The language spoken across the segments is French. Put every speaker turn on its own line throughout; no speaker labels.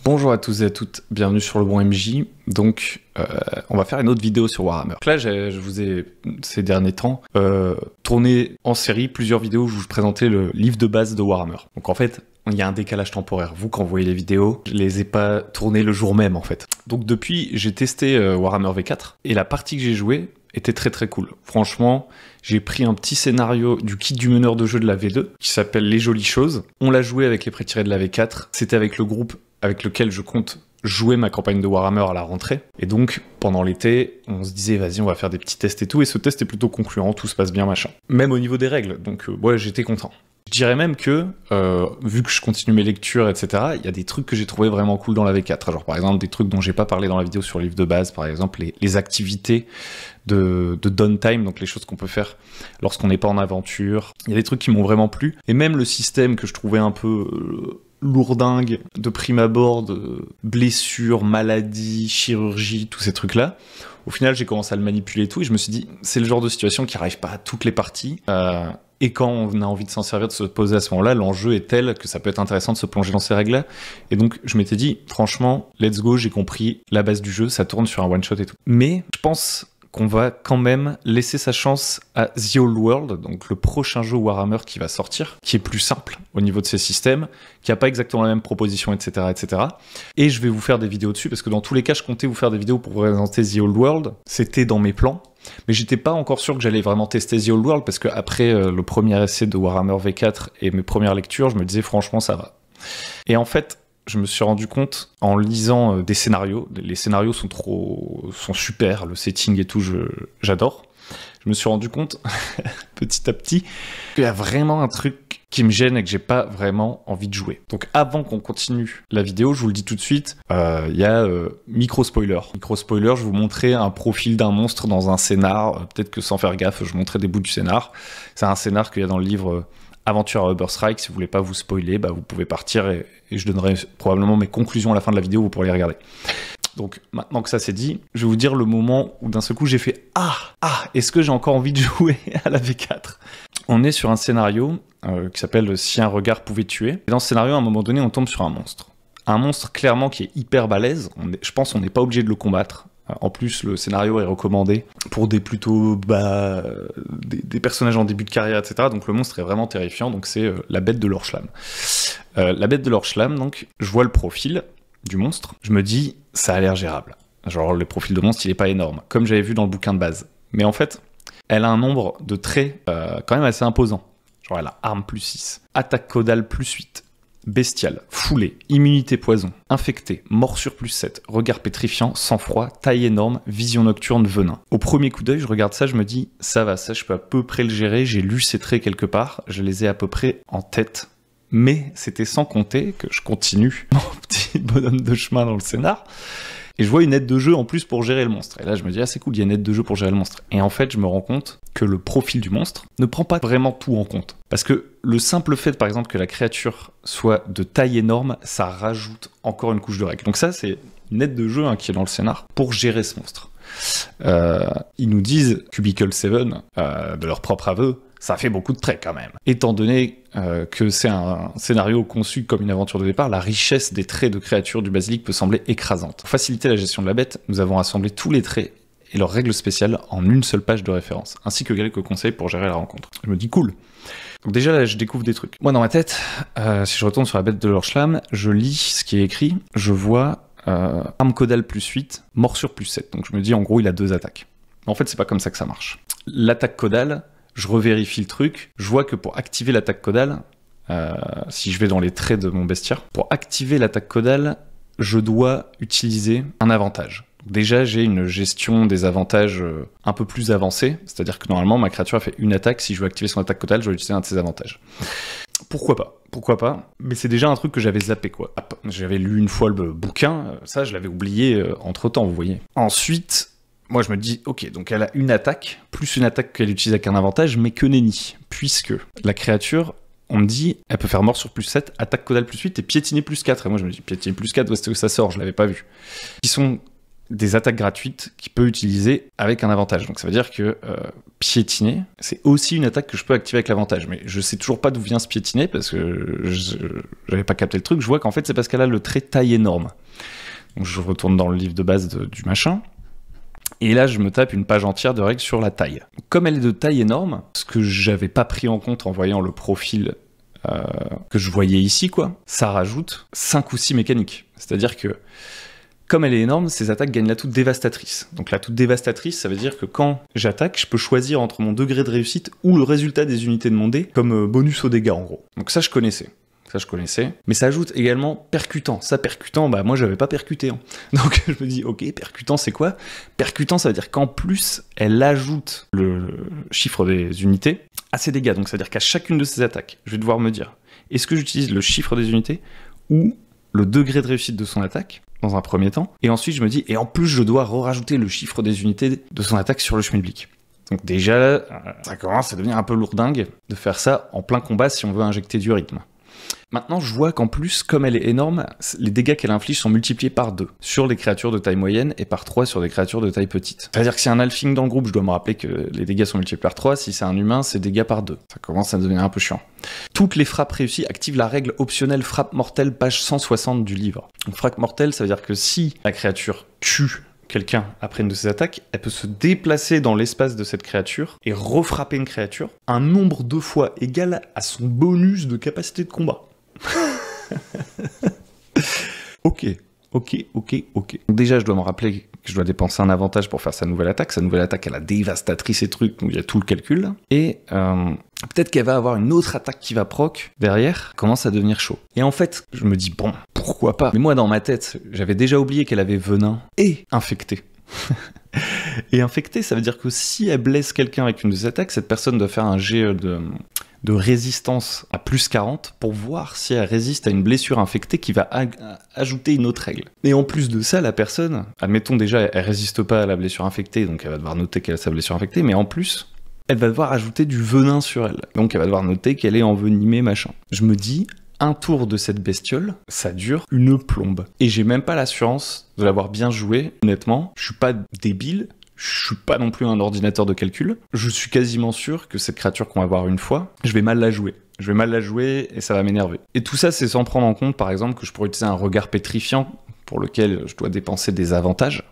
Bonjour à tous et à toutes, bienvenue sur le bon MJ. Donc, on va faire une autre vidéo sur Warhammer. Là, je vous ai, ces derniers temps, tourné en série plusieurs vidéos où je vous présentais le livre de base de Warhammer. Donc en fait, il y a un décalage temporaire. Vous, quand vous voyez les vidéos, je les ai pas tournées le jour même en fait. Donc depuis, j'ai testé Warhammer V4 et la partie que j'ai jouée était très très cool. Franchement, j'ai pris un petit scénario du kit du meneur de jeu de la V2 qui s'appelle Les Jolies Choses. On l'a joué avec les pré-tirés de la V4. C'était avec le groupe avec lequel je compte jouer ma campagne de Warhammer à la rentrée. Et donc, pendant l'été, on se disait, vas-y, on va faire des petits tests et tout. Et ce test est plutôt concluant, tout se passe bien, machin. Même au niveau des règles. Donc, ouais, j'étais content. Je dirais même que, vu que je continue mes lectures, etc., il y a des trucs que j'ai trouvé vraiment cool dans la V4. Genre, par exemple, des trucs dont j'ai pas parlé dans la vidéo sur le livre de base, par exemple, les activités de downtime, donc les choses qu'on peut faire lorsqu'on n'est pas en aventure. Il y a des trucs qui m'ont vraiment plu. Et même le système que je trouvais un peu lourdingue, de prime abord, de blessures, maladies, chirurgie, tous ces trucs-là. Au final, j'ai commencé à le manipuler et tout, et je me suis dit, c'est le genre de situation qui arrive pas à toutes les parties. Et quand on a envie de s'en servir, de se poser à ce moment-là, l'enjeu est tel que ça peut être intéressant de se plonger dans ces règles-là. Et donc, je m'étais dit, franchement, let's go, j'ai compris la base du jeu, ça tourne sur un one-shot et tout. Mais je pense qu'on va quand même laisser sa chance à The Old World, donc le prochain jeu Warhammer qui va sortir, qui est plus simple au niveau de ses systèmes, qui n'a pas exactement la même proposition, etc., etc. Et je vais vous faire des vidéos dessus, parce que dans tous les cas, je comptais vous faire des vidéos pour vous présenter The Old World. C'était dans mes plans. Mais j'étais pas encore sûr que j'allais vraiment tester The Old World, parce qu'après le premier essai de Warhammer V4 et mes premières lectures, je me disais franchement ça va. Et en fait, je me suis rendu compte en lisant des scénarios, les scénarios sont super, le setting et tout, j'adore. Je me suis rendu compte, petit à petit, qu'il y a vraiment un truc qui me gêne et que j'ai pas vraiment envie de jouer. Donc avant qu'on continue la vidéo, je vous le dis tout de suite, il y a micro-spoiler. Micro-spoiler, je vous montrer un profil d'un monstre dans un scénar, peut-être que sans faire gaffe, je montrais des bouts du scénar. C'est un scénar qu'il y a dans le livre Aventure à Uberstrike. Si vous voulez pas vous spoiler, bah, vous pouvez partir et je donnerai probablement mes conclusions à la fin de la vidéo, vous pourrez les regarder. Donc maintenant que ça c'est dit, je vais vous dire le moment où d'un seul coup j'ai fait « Ah, est-ce que j'ai encore envie de jouer à la V4 ?» On est sur un scénario qui s'appelle « Si un regard pouvait tuer ». Et dans ce scénario, à un moment donné, on tombe sur un monstre. Un monstre clairement qui est hyper balèze. Je pense qu'on n'est pas obligé de le combattre. En plus, le scénario est recommandé pour des des personnages en début de carrière, etc. Donc le monstre est vraiment terrifiant. Donc c'est la bête de Lorschlam. La bête de Lorschlam, donc je vois le profil du monstre. Je me dis, ça a l'air gérable. Genre le profil de monstre, il est pas énorme, comme j'avais vu dans le bouquin de base. Mais en fait, elle a un nombre de traits quand même assez imposant. Genre elle a arme plus 6, attaque caudale plus 8. Bestial, foulée, immunité poison, infecté, morsure plus 7, regard pétrifiant, sang-froid, taille énorme, vision nocturne, venin. Au premier coup d'œil, je regarde ça, je me dis, ça va, ça je peux à peu près le gérer, j'ai lu ces traits quelque part, je les ai à peu près en tête. Mais c'était sans compter que je continue mon petit bonhomme de chemin dans le scénar, et je vois une aide de jeu en plus pour gérer le monstre. Et là je me dis, ah c'est cool, il y a une aide de jeu pour gérer le monstre. Et en fait, je me rends compte que le profil du monstre ne prend pas vraiment tout en compte. Parce que le simple fait, par exemple, que la créature soit de taille énorme, ça rajoute encore une couche de règles. Donc ça, c'est une aide de jeu qui est dans le scénar pour gérer ce monstre. Ils nous disent, Cubicle 7, de leur propre aveu, ça fait beaucoup de traits quand même. Étant donné que c'est un scénario conçu comme une aventure de départ, la richesse des traits de créatures du basilic peut sembler écrasante. Pour faciliter la gestion de la bête, nous avons assemblé tous les traits et leurs règles spéciales en une seule page de référence, ainsi que quelques conseils pour gérer la rencontre. Je me dis cool. Donc déjà là, je découvre des trucs. Moi dans ma tête, si je retourne sur la bête de Lorschlam, je lis ce qui est écrit, je vois arme caudale plus 8, morsure plus 7. Donc je me dis en gros il a 2 attaques. En fait c'est pas comme ça que ça marche. L'attaque caudale, je revérifie le truc, je vois que pour activer l'attaque caudale, si je vais dans les traits de mon bestiaire, pour activer l'attaque caudale, je dois utiliser un avantage. Déjà, j'ai une gestion des avantages un peu plus avancée, c'est-à-dire que normalement, ma créature a fait une attaque, si je veux activer son attaque caudale, je vais utiliser un de ses avantages. Pourquoi pas, mais c'est déjà un truc que j'avais zappé, quoi. J'avais lu une fois le bouquin, ça, je l'avais oublié entre-temps, vous voyez. Ensuite, moi, je me dis, ok, donc elle a une attaque, plus une attaque qu'elle utilise avec un avantage, mais que nenni, puisque la créature, on me dit, elle peut faire morsure plus 7, attaque caudale plus 8 et piétiner plus 4. Et moi, je me dis, piétiner plus 4, où est-ce que ça sort? Je l'avais pas vu. Ils sont des attaques gratuites qu'il peut utiliser avec un avantage. Donc ça veut dire que piétiner, c'est aussi une attaque que je peux activer avec l'avantage. Mais je sais toujours pas d'où vient ce piétiner parce que j'avais pas capté le truc. Je vois qu'en fait c'est parce qu'elle a le trait taille énorme. Donc je retourne dans le livre de base du machin. Et là, je me tape une page entière de règles sur la taille. Comme elle est de taille énorme, ce que j'avais pas pris en compte en voyant le profil que je voyais ici, quoi, ça rajoute 5 ou 6 mécaniques. C'est-à-dire que, comme elle est énorme, ces attaques gagnent l'atout dévastatrice. Donc l'atout dévastatrice, ça veut dire que quand j'attaque, je peux choisir entre mon degré de réussite ou le résultat des unités de mon dé comme bonus aux dégâts, en gros. Donc ça, je connaissais. Mais ça ajoute également percutant. Ça, percutant, bah moi j'avais pas percuté. Hein. Donc je me dis, ok, percutant c'est quoi? Percutant, ça veut dire qu'en plus, elle ajoute le chiffre des unités à ses dégâts. Donc ça veut dire qu'à chacune de ces attaques, je vais devoir me dire, est-ce que j'utilise le chiffre des unités ou le degré de réussite de son attaque dans un premier temps? Et ensuite je me dis, et en plus je dois rajouter le chiffre des unités de son attaque sur le schmilblick. Donc déjà, ça commence à devenir un peu lourdingue de faire ça en plein combat si on veut injecter du rythme. Maintenant, je vois qu'en plus, comme elle est énorme, les dégâts qu'elle inflige sont multipliés par 2 sur les créatures de taille moyenne et par 3 sur des créatures de taille petite. C'est-à-dire que si y a un halfling dans le groupe, je dois me rappeler que les dégâts sont multipliés par 3, si c'est un humain, c'est dégâts par 2. Ça commence à devenir un peu chiant. Toutes les frappes réussies activent la règle optionnelle frappe mortelle, page 160 du livre. Donc frappe mortelle, ça veut dire que si la créature tue quelqu'un après une de ses attaques, elle peut se déplacer dans l'espace de cette créature et refrapper une créature un nombre de fois égal à son bonus de capacité de combat. Ok. Donc déjà, je dois me rappeler que je dois dépenser un avantage pour faire sa nouvelle attaque. Sa nouvelle attaque, elle a dévastatrice et trucs, donc il y a tout le calcul. Et peut-être qu'elle va avoir une autre attaque qui va proc derrière, commence à devenir chaud. Et en fait, je me dis, bon, pourquoi pas? Mais moi, dans ma tête, j'avais déjà oublié qu'elle avait venin et infecté. Et infecté, ça veut dire que si elle blesse quelqu'un avec une de ses attaques, cette personne doit faire un jet de résistance à plus 40 pour voir si elle résiste à une blessure infectée qui va ajouter une autre règle. Et en plus de ça, la personne, admettons déjà, elle résiste pas à la blessure infectée, donc elle va devoir noter qu'elle a sa blessure infectée, mais en plus, elle va devoir ajouter du venin sur elle. Donc elle va devoir noter qu'elle est envenimée, machin. Je me dis, un tour de cette bestiole, ça dure une plombe. Et j'ai même pas l'assurance de l'avoir bien joué, honnêtement. Je suis pas débile. Je suis pas non plus un ordinateur de calcul. Je suis quasiment sûr que cette créature qu'on va voir une fois, je vais mal la jouer. Et ça va m'énerver. Et tout ça, c'est sans prendre en compte, par exemple, que je pourrais utiliser un regard pétrifiant pour lequel je dois dépenser des avantages.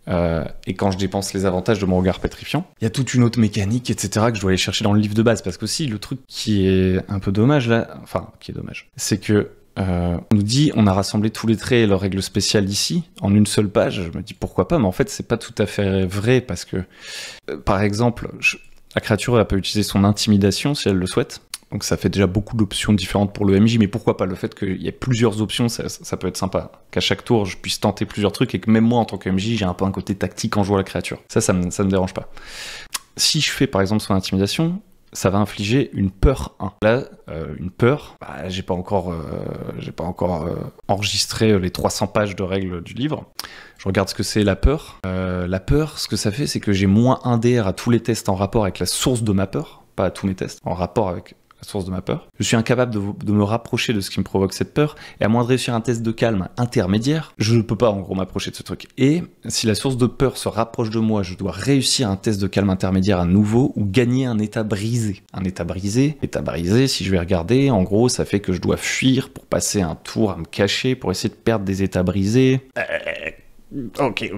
Et quand je dépense les avantages de mon regard pétrifiant, il y a toute une autre mécanique, etc. que je dois aller chercher dans le livre de base. Parce que aussi, le truc qui est un peu dommage là, c'est que on nous dit on a rassemblé tous les traits et leurs règles spéciales ici en une seule page. Je me dis pourquoi pas, mais en fait c'est pas tout à fait vrai parce que par exemple la créature elle peut utiliser son intimidation si elle le souhaite, donc ça fait déjà beaucoup d'options différentes pour le MJ, mais pourquoi pas le fait qu'il y ait plusieurs options, ça peut être sympa, qu'à chaque tour je puisse tenter plusieurs trucs et que même moi en tant que MJ j'ai un peu un côté tactique en jouant la créature, ça me dérange pas. Si je fais par exemple son intimidation, ça va infliger une peur 1. Là, une peur, bah, j'ai pas encore enregistré les 300 pages de règles du livre. Je regarde ce que c'est la peur. La peur, ce que ça fait, c'est que j'ai moins 1 DR à tous les tests en rapport avec la source de ma peur, pas à tous mes tests, en rapport avec la source de ma peur. Je suis incapable de me rapprocher de ce qui me provoque cette peur, et à moins de réussir un test de calme intermédiaire, je ne peux pas en gros m'approcher de ce truc. Et si la source de peur se rapproche de moi, je dois réussir un test de calme intermédiaire à nouveau, ou gagner un état brisé. État brisé, si je vais regarder, en gros ça fait que je dois fuir pour passer un tour à me cacher, pour essayer de perdre des états brisés. Ok.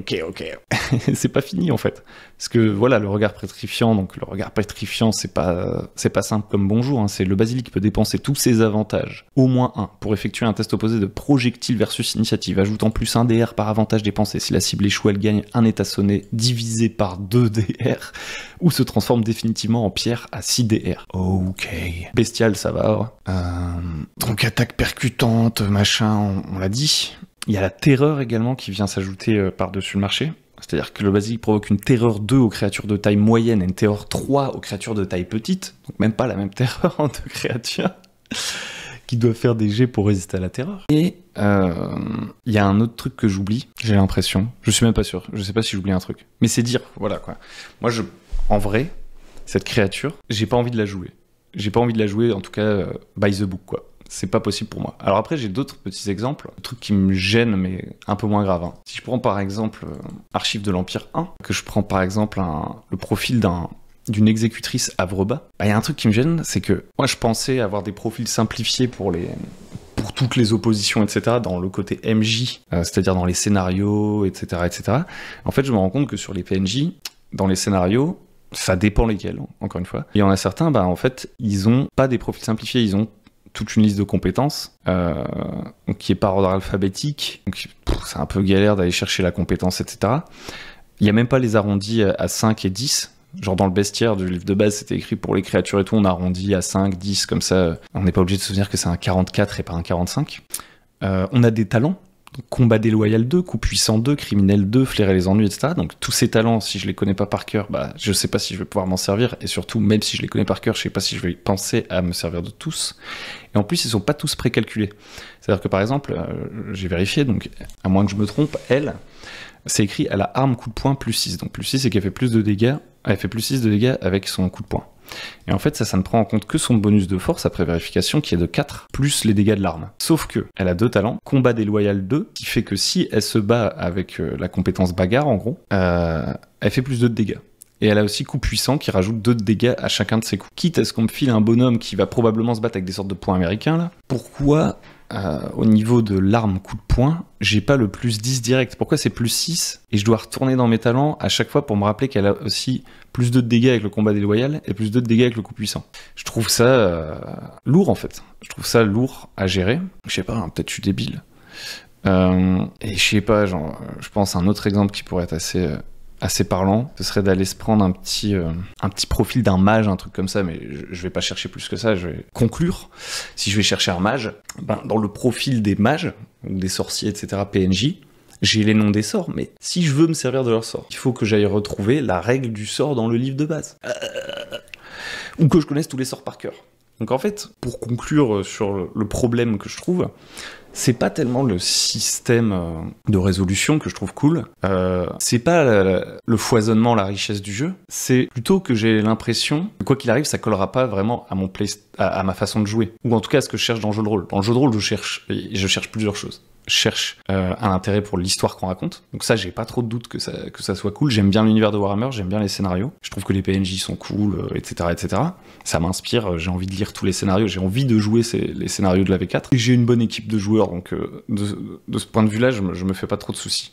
C'est pas fini en fait. Parce que voilà, le regard pétrifiant, c'est pas simple comme bonjour, hein. C'est le basilic peut dépenser tous ses avantages, au moins 1, pour effectuer un test opposé de projectile versus initiative, ajoutant plus 1 DR par avantage dépensé. Si la cible échoue, elle gagne un état sonné divisé par 2 DR, ou se transforme définitivement en pierre à 6 DR. Ok. Bestial, ça va. Donc attaque percutante, machin, on l'a dit. Il y a la terreur également qui vient s'ajouter par-dessus le marché. C'est-à-dire que le basilic provoque une terreur 2 aux créatures de taille moyenne et une terreur 3 aux créatures de taille petite. Donc même pas la même terreur en 2 créatures qui doivent faire des jets pour résister à la terreur. Et il y a un autre truc que j'oublie, j'ai l'impression. Je suis même pas sûr. Je sais pas si j'oublie un truc. Mais c'est dire, voilà quoi. Moi, en vrai, cette créature, j'ai pas envie de la jouer. J'ai pas envie de la jouer, en tout cas, by the book, quoi. c'est pas possible pour moi. Alors après, j'ai d'autres petits exemples, trucs qui me gênent, mais un peu moins graves. Hein. Si je prends par exemple Archives de l'Empire 1, que je prends par exemple le profil d'une exécutrice Havre-Bas, il y a un truc qui me gêne, c'est que moi je pensais avoir des profils simplifiés pour toutes les oppositions, etc., dans le côté MJ, c'est-à-dire dans les scénarios, etc., etc. En fait, je me rends compte que sur les PNJ, dans les scénarios, ça dépend lesquels, encore une fois. Il y en a certains, en fait, ils ont pas des profils simplifiés, ils ont toute une liste de compétences qui est par ordre alphabétique. Donc, c'est un peu galère d'aller chercher la compétence, etc. Il n'y a même pas les arrondis à 5 et 10. Genre dans le bestiaire du livre de base, c'était écrit pour les créatures et tout, on arrondit à 5, 10, comme ça, on n'est pas obligé de se souvenir que c'est un 44 et pas un 45. On a des talents, donc combat déloyal 2, coup puissant 2, criminel 2, flairer les ennuis, etc. Donc tous ces talents, si je les connais pas par cœur, je sais pas si je vais pouvoir m'en servir, et surtout, même si je les connais par cœur, je sais pas si je vais penser à me servir de tous. Et en plus, ils sont pas tous précalculés. C'est-à-dire que par exemple, j'ai vérifié, donc à moins que je me trompe, c'est écrit à la arme coup de poing plus 6. Donc plus 6, c'est qu'elle fait plus de dégâts. Elle fait plus 6 de dégâts avec son coup de poing. Et en fait, ça ne prend en compte que son bonus de force après vérification qui est de 4, plus les dégâts de l'arme. Sauf que elle a 2 talents, combat déloyal 2, qui fait que si elle se bat avec la compétence bagarre, en gros, elle fait plus 2 de dégâts. Et elle a aussi coup puissant qui rajoute 2 de dégâts à chacun de ses coups. Quitte à ce qu'on me file un bonhomme qui va probablement se battre avec des sortes de poings américains, là, pourquoi au niveau de l'arme coup de poing, j'ai pas le plus 10 direct? Pourquoi c'est plus 6 et je dois retourner dans mes talents à chaque fois pour me rappeler qu'elle a aussi plus 2 de dégâts avec le combat déloyal et plus 2 de dégâts avec le coup puissant? Je trouve ça lourd en fait. Je trouve ça lourd à gérer. Je sais pas, hein, peut-être je suis débile. Et je sais pas, genre, je pense à un autre exemple qui pourrait être assez parlant, ce serait d'aller se prendre un petit profil d'un mage, un truc comme ça, mais je vais pas chercher plus que ça, je vais conclure. Si je vais chercher un mage, dans le profil des mages, ou des sorciers, etc., PNJ, j'ai les noms des sorts, mais si je veux me servir de leurs sorts, il faut que j'aille retrouver la règle du sort dans le livre de base. Ou que je connaisse tous les sorts par cœur. Donc en fait, pour conclure sur le problème que je trouve, c'est pas tellement le système de résolution que je trouve cool, c'est pas le foisonnement, la richesse du jeu, c'est plutôt que j'ai l'impression que quoi qu'il arrive, ça collera pas vraiment à ma façon de jouer, ou en tout cas à ce que je cherche dans le jeu de rôle. Dans le jeu de rôle, je cherche plusieurs choses. Je cherche un intérêt pour l'histoire qu'on raconte, donc ça j'ai pas trop de doute que ça soit cool. J'aime bien l'univers de Warhammer, j'aime bien les scénarios, je trouve que les PNJ sont cool, etc., etc. Ça m'inspire, j'ai envie de lire tous les scénarios, j'ai envie de jouer les scénarios de la V4, et j'ai une bonne équipe de joueurs, donc de ce point de vue-là, je me fais pas trop de soucis.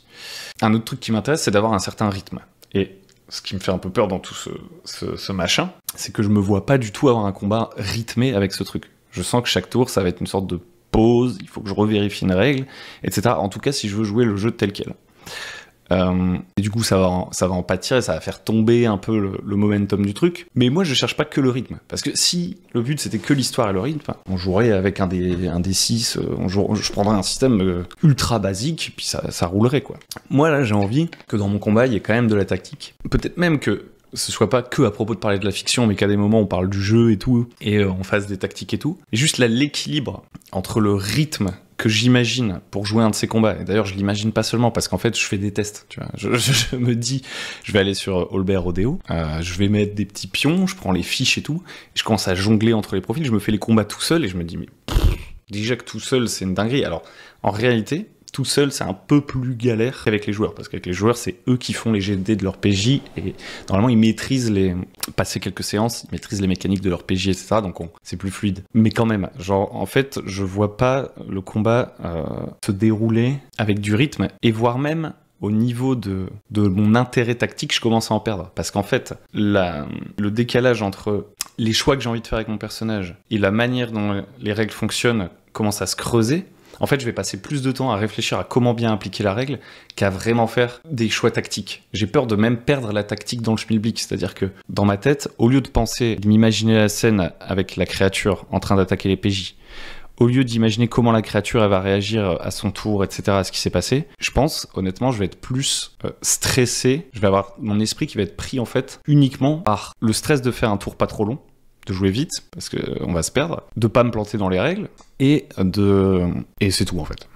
Un autre truc qui m'intéresse, c'est d'avoir un certain rythme, et ce qui me fait un peu peur dans tout ce machin, c'est que je me vois pas du tout avoir un combat rythmé avec ce truc. Je sens que chaque tour, ça va être une sorte de pause, il faut que je revérifie une règle, etc. En tout cas, si je veux jouer le jeu tel quel. Et du coup, ça va en pâtir et ça va faire tomber un peu le momentum du truc. Mais moi, je cherche pas que le rythme. Parce que si le but c'était que l'histoire et le rythme, on jouerait avec un des 6, je prendrais un système ultra basique, puis ça roulerait, quoi. Moi, là, j'ai envie que dans mon combat, il y ait quand même de la tactique. Peut-être même que ce soit pas que à propos de parler de la fiction, mais qu'à des moments on parle du jeu et tout, et on fasse des tactiques et tout. Et juste là, l'équilibre entre le rythme que j'imagine pour jouer un de ces combats, et d'ailleurs je l'imagine pas seulement parce qu'en fait je fais des tests, tu vois. Je me dis, je vais aller sur Holber Rodeo, je vais mettre des petits pions, je prends les fiches et tout, et je commence à jongler entre les profils, je me fais les combats tout seul, et je me dis, mais déjà que tout seul c'est une dinguerie. Alors en réalité, tout seul, c'est un peu plus galère qu'avec les joueurs, parce qu'avec les joueurs, c'est eux qui font les GD de leur PJ, et normalement, ils maîtrisent passer quelques séances, ils maîtrisent les mécaniques de leur PJ, etc., donc c'est plus fluide. Mais quand même, genre, en fait, je vois pas le combat se dérouler avec du rythme, et voire même au niveau de mon intérêt tactique, je commence à en perdre. Parce qu'en fait, le décalage entre les choix que j'ai envie de faire avec mon personnage et la manière dont les règles fonctionnent commence à se creuser. En fait, je vais passer plus de temps à réfléchir à comment bien appliquer la règle qu'à vraiment faire des choix tactiques. J'ai peur de même perdre la tactique dans le schmilblick, c'est-à-dire que dans ma tête, au lieu de m'imaginer la scène avec la créature en train d'attaquer les PJ, au lieu d'imaginer comment la créature elle va réagir à son tour, etc., à ce qui s'est passé, je pense, honnêtement, je vais être plus stressé, je vais avoir mon esprit qui va être pris en fait uniquement par le stress de faire un tour pas trop long, de jouer vite, parce qu'on va se perdre, de pas me planter dans les règles, et c'est tout en fait.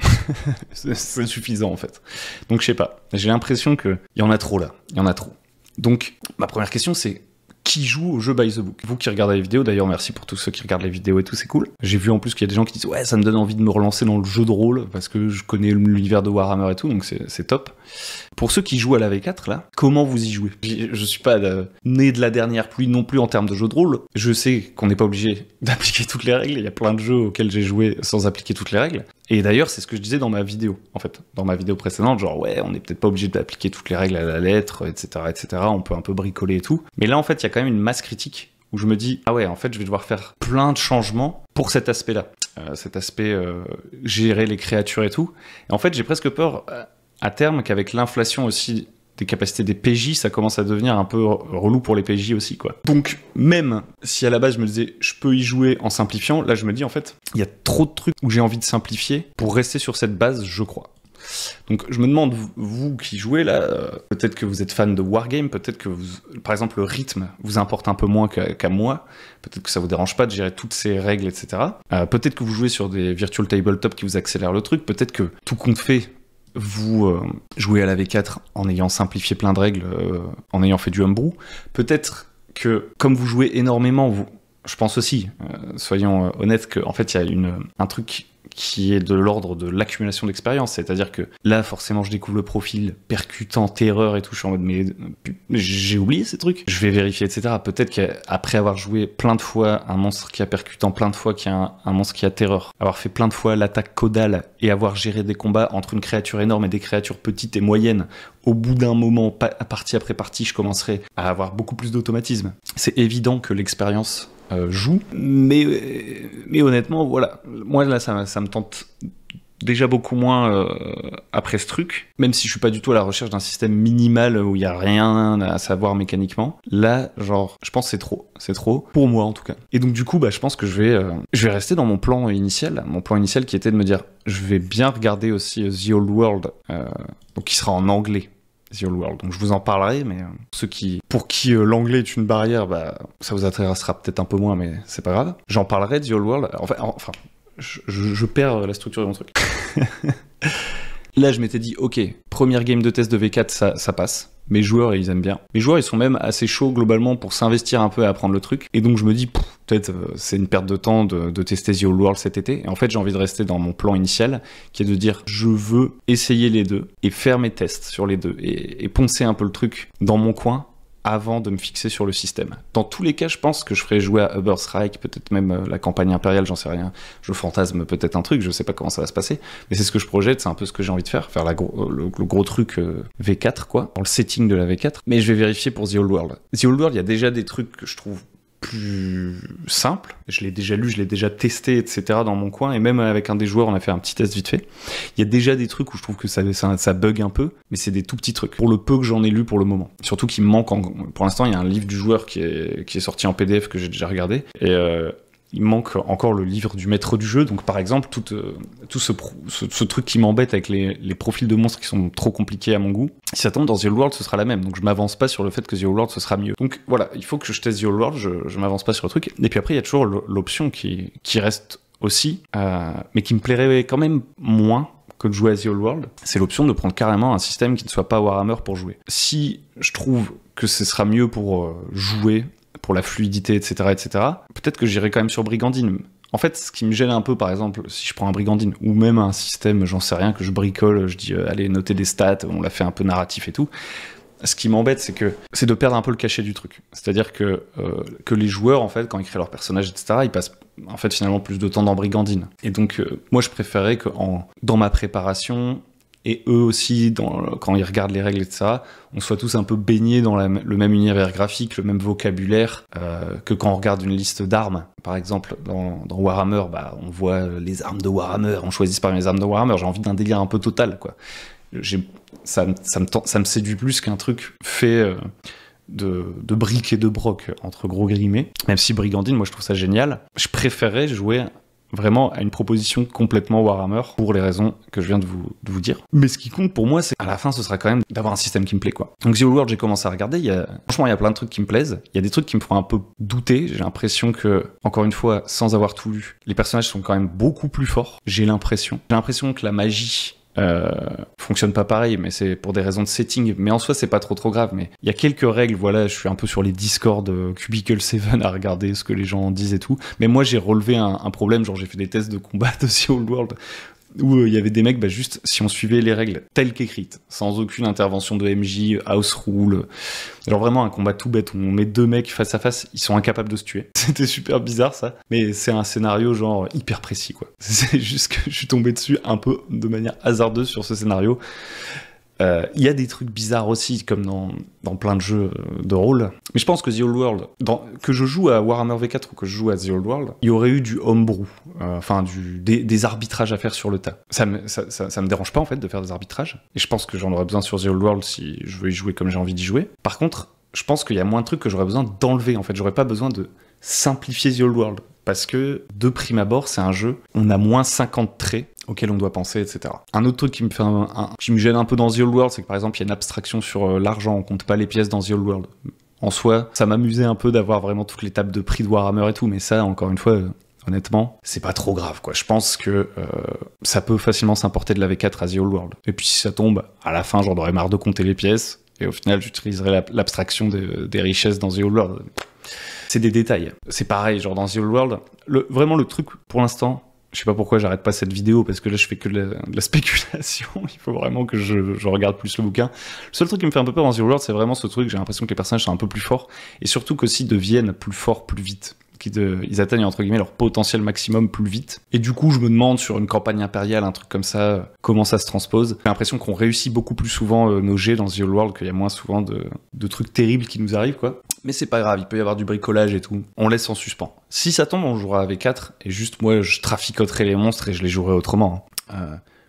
c'est suffisant en fait. Donc je sais pas, j'ai l'impression qu'il y en a trop là, il y en a trop. Donc ma première question c'est, qui joue au jeu by the book. Vous qui regardez les vidéos, d'ailleurs merci pour tous ceux qui regardent les vidéos et tout, c'est cool. J'ai vu en plus qu'il y a des gens qui disent ouais, ça me donne envie de me relancer dans le jeu de rôle parce que je connais l'univers de Warhammer et tout, donc c'est top. Pour ceux qui jouent à la V4 là, comment vous y jouez? Je suis pas né de la dernière pluie non plus en termes de jeu de rôle. Je sais qu'on n'est pas obligé d'appliquer toutes les règles, il y a plein de jeux auxquels j'ai joué sans appliquer toutes les règles. Et d'ailleurs, c'est ce que je disais dans ma vidéo, en fait. Dans ma vidéo précédente, genre, ouais, on n'est peut-être pas obligé d'appliquer toutes les règles à la lettre, etc., etc., on peut un peu bricoler et tout. Mais là, en fait, il y a quand même une masse critique où je me dis, ah ouais, en fait, je vais devoir faire plein de changements pour cet aspect-là. Cet aspect, gérer les créatures et tout. Et en fait, j'ai presque peur, à terme, qu'avec l'inflation aussi des capacités des PJ, ça commence à devenir un peu relou pour les PJ aussi, quoi. Donc, même si à la base je me disais, je peux y jouer en simplifiant, là je me dis, en fait, il y a trop de trucs où j'ai envie de simplifier pour rester sur cette base, je crois. Donc, je me demande, vous qui jouez là, peut-être que vous êtes fan de Wargame, peut-être que, par exemple, le rythme vous importe un peu moins qu'à moi, peut-être que ça vous dérange pas de gérer toutes ces règles, etc. Peut-être que vous jouez sur des virtual tabletop qui vous accélèrent le truc, peut-être que tout compte fait, vous jouez à la V4 en ayant simplifié plein de règles, en ayant fait du homebrew. Peut-être que, comme vous jouez énormément, je pense aussi, soyons honnêtes, qu'en fait, il y a un truc qui est de l'ordre de l'accumulation d'expérience, c'est-à-dire que là, forcément, je découvre le profil percutant, terreur et tout, je suis en mode, mais j'ai oublié ces trucs, je vais vérifier, etc. Peut-être qu'après avoir joué plein de fois un monstre qui a percutant, plein de fois qu'il y a un monstre qui a terreur, avoir fait plein de fois l'attaque caudale et avoir géré des combats entre une créature énorme et des créatures petites et moyennes, au bout d'un moment, partie après partie, je commencerai à avoir beaucoup plus d'automatisme. C'est évident que l'expérience joue, mais honnêtement, voilà, moi là ça me tente déjà beaucoup moins après ce truc, même si je suis pas du tout à la recherche d'un système minimal où il y a rien à savoir mécaniquement. Là, genre, je pense que c'est trop pour moi en tout cas. Et donc du coup, je pense que je vais rester dans mon plan initial qui était de me dire, je vais bien regarder aussi The Old World, donc qui sera en anglais. The Old World. Donc je vous en parlerai, mais pour qui l'anglais est une barrière, ça vous intéressera peut-être un peu moins, mais c'est pas grave. J'en parlerai de The Old World. Enfin, je perds la structure de mon truc. Là, je m'étais dit, ok, première game de test de V4, ça passe. Mes joueurs, ils aiment bien. Mes joueurs, ils sont même assez chauds globalement pour s'investir un peu à apprendre le truc. Et donc je me dis, peut-être c'est une perte de temps de tester The Old World cet été. Et en fait, j'ai envie de rester dans mon plan initial, qui est de dire, je veux essayer les deux et faire mes tests sur les deux et poncer un peu le truc dans mon coin avant de me fixer sur le système. Dans tous les cas, je pense que je ferai jouer à Uber Strike, peut-être même la campagne impériale, j'en sais rien. Je fantasme peut-être un truc, je sais pas comment ça va se passer, mais c'est ce que je projette, c'est un peu ce que j'ai envie de faire le gros truc V4, quoi, dans le setting de la V4. Mais je vais vérifier pour The Old World. The Old World, il y a déjà des trucs que je trouve plus simple, je l'ai déjà lu, je l'ai déjà testé, etc. dans mon coin, et même avec un des joueurs, on a fait un petit test vite fait. Il y a déjà des trucs où je trouve que ça bug un peu, mais c'est des tout petits trucs, pour le peu que j'en ai lu pour le moment. Surtout qu'il me manque, pour l'instant, il y a un livre du joueur qui est sorti en PDF que j'ai déjà regardé, et il manque encore le livre du maître du jeu, donc par exemple, tout ce truc qui m'embête avec les profils de monstres qui sont trop compliqués à mon goût, si ça tombe dans The Old World, ce sera la même, donc je m'avance pas sur le fait que The Old World, ce sera mieux. Donc voilà, il faut que je teste The Old World, je m'avance pas sur le truc, et puis après, il y a toujours l'option qui reste aussi, mais qui me plairait quand même moins que de jouer à The Old World, c'est l'option de prendre carrément un système qui ne soit pas Warhammer pour jouer. Si je trouve que ce sera mieux pour jouer, pour la fluidité, etc., peut-être que j'irai quand même sur Brigandine. En fait, ce qui me gêne un peu, par exemple, si je prends un Brigandine, ou même un système, j'en sais rien, que je bricole, je dis, allez, notez des stats, on l'a fait un peu narratif et tout, ce qui m'embête, c'est de perdre un peu le cachet du truc. C'est-à-dire que les joueurs, en fait, quand ils créent leurs personnages, etc., ils passent, en fait, finalement, plus de temps dans Brigandine. Et donc, moi, je préférais que dans ma préparation, et eux aussi, quand ils regardent les règles, etc., on soit tous un peu baignés dans le même univers graphique, le même vocabulaire, que quand on regarde une liste d'armes. Par exemple, dans Warhammer, on voit les armes de Warhammer, on choisit parmi les armes de Warhammer, j'ai envie d'un délire un peu total, quoi. Ça me séduit plus qu'un truc fait de briques et de broc, entre gros guillemets. Même si Brigandine, moi je trouve ça génial, je préférais jouer vraiment à une proposition complètement Warhammer pour les raisons que je viens de vous dire. Mais ce qui compte pour moi, c'est à la fin, ce sera quand même d'avoir un système qui me plaît, quoi. Donc The Old World, j'ai commencé à regarder, franchement, il y a plein de trucs qui me plaisent. Il y a des trucs qui me font un peu douter. J'ai l'impression que, encore une fois, sans avoir tout lu, les personnages sont quand même beaucoup plus forts. J'ai l'impression que la magie fonctionne pas pareil, mais c'est pour des raisons de setting. Mais en soi, c'est pas trop grave. Mais il y a quelques règles, voilà, je suis un peu sur les Discord Cubicle 7 à regarder ce que les gens disent et tout. Mais moi, j'ai relevé un problème, genre j'ai fait des tests de combat de The Old World, où il y avait des mecs, bah juste, si on suivait les règles telles qu'écrites, sans aucune intervention de MJ, house rule, genre vraiment un combat tout bête où on met deux mecs face à face, ils sont incapables de se tuer. C'était super bizarre ça, mais c'est un scénario genre hyper précis quoi. C'est juste que je suis tombé dessus un peu de manière hasardeuse sur ce scénario. Il y a des trucs bizarres aussi, comme dans plein de jeux de rôle. Mais je pense que The Old World, que je joue à Warhammer V4 ou que je joue à The Old World, il y aurait eu du homebrew, enfin des arbitrages à faire sur le tas. Ça me dérange pas en fait de faire des arbitrages, et je pense que j'en aurais besoin sur The Old World si je veux y jouer comme j'ai envie d'y jouer. Par contre, je pense qu'il y a moins de trucs que j'aurais besoin d'enlever en fait. J'aurais pas besoin de simplifier The Old World, parce que de prime abord, c'est un jeu, on a moins 50 traits auquel on doit penser, etc. Un autre truc qui me fait qui me gêne un peu dans The Old World, c'est que par exemple, il y a une abstraction sur l'argent, on compte pas les pièces dans The Old World. En soi, ça m'amusait un peu d'avoir vraiment toutes les tables de prix de Warhammer et tout, mais ça, encore une fois, honnêtement, c'est pas trop grave, quoi. Je pense que ça peut facilement s'importer de la V4 à The Old World. Et puis si ça tombe, à la fin, j'en aurais marre de compter les pièces, et au final, j'utiliserai l'abstraction des richesses dans The Old World. C'est des détails. C'est pareil, genre dans The Old World, vraiment le truc, pour l'instant, je sais pas pourquoi j'arrête pas cette vidéo, parce que là je fais que de la spéculation, il faut vraiment que je regarde plus le bouquin. Le seul truc qui me fait un peu peur dans The Old World, c'est vraiment ce truc, j'ai l'impression que les personnages sont un peu plus forts, et surtout qu'aussi deviennent plus forts plus vite. Ils atteignent entre guillemets leur potentiel maximum plus vite. Et du coup, je me demande sur une campagne impériale, un truc comme ça, comment ça se transpose. J'ai l'impression qu'on réussit beaucoup plus souvent nos jets dans The Old World, qu'il y a moins souvent de trucs terribles qui nous arrivent, quoi. Mais c'est pas grave, il peut y avoir du bricolage et tout. On laisse en suspens. Si ça tombe, on jouera avec 4, et juste moi, je traficoterai les monstres et je les jouerai autrement.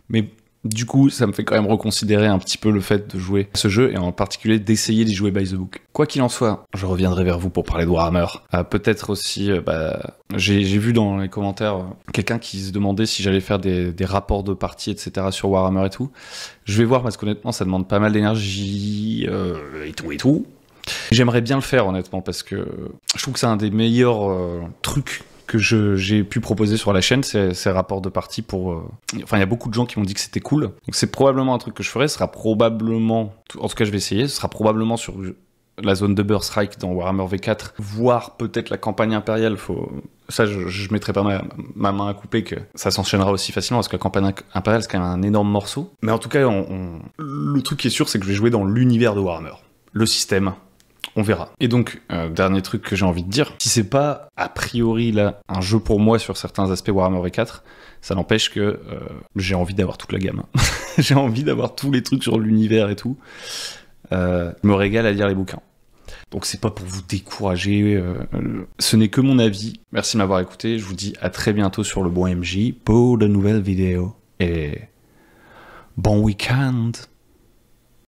Mais du coup, ça me fait quand même reconsidérer un petit peu le fait de jouer à ce jeu, et en particulier d'essayer d'y jouer by the book. Quoi qu'il en soit, je reviendrai vers vous pour parler de Warhammer. Peut-être aussi, j'ai vu dans les commentaires quelqu'un qui se demandait si j'allais faire des rapports de partie, etc. sur Warhammer et tout. Je vais voir, parce qu'honnêtement, ça demande pas mal d'énergie, et tout. J'aimerais bien le faire, honnêtement, parce que je trouve que c'est un des meilleurs trucs que j'ai pu proposer sur la chaîne, ces rapports de partie pour... Enfin, il y a beaucoup de gens qui m'ont dit que c'était cool. Donc c'est probablement un truc que je ferai. Ce sera probablement... En tout cas, je vais essayer. Ce sera probablement sur la zone de Birthright dans Warhammer V4, voire peut-être la campagne impériale. Ça, je mettrai pas ma main à couper, que ça s'enchaînera aussi facilement, parce que la campagne impériale, c'est quand même un énorme morceau. Mais en tout cas, le truc qui est sûr, c'est que je vais jouer dans l'univers de Warhammer. Le système... On verra. Et donc, dernier truc que j'ai envie de dire, si c'est pas, a priori, là, un jeu pour moi sur certains aspects Warhammer V4, ça n'empêche que j'ai envie d'avoir toute la gamme. J'ai envie d'avoir tous les trucs sur l'univers et tout. Je me régale à lire les bouquins. Donc c'est pas pour vous décourager, ce n'est que mon avis. Merci de m'avoir écouté, je vous dis à très bientôt sur le bon MJ pour de nouvelles vidéos. Et bon week-end.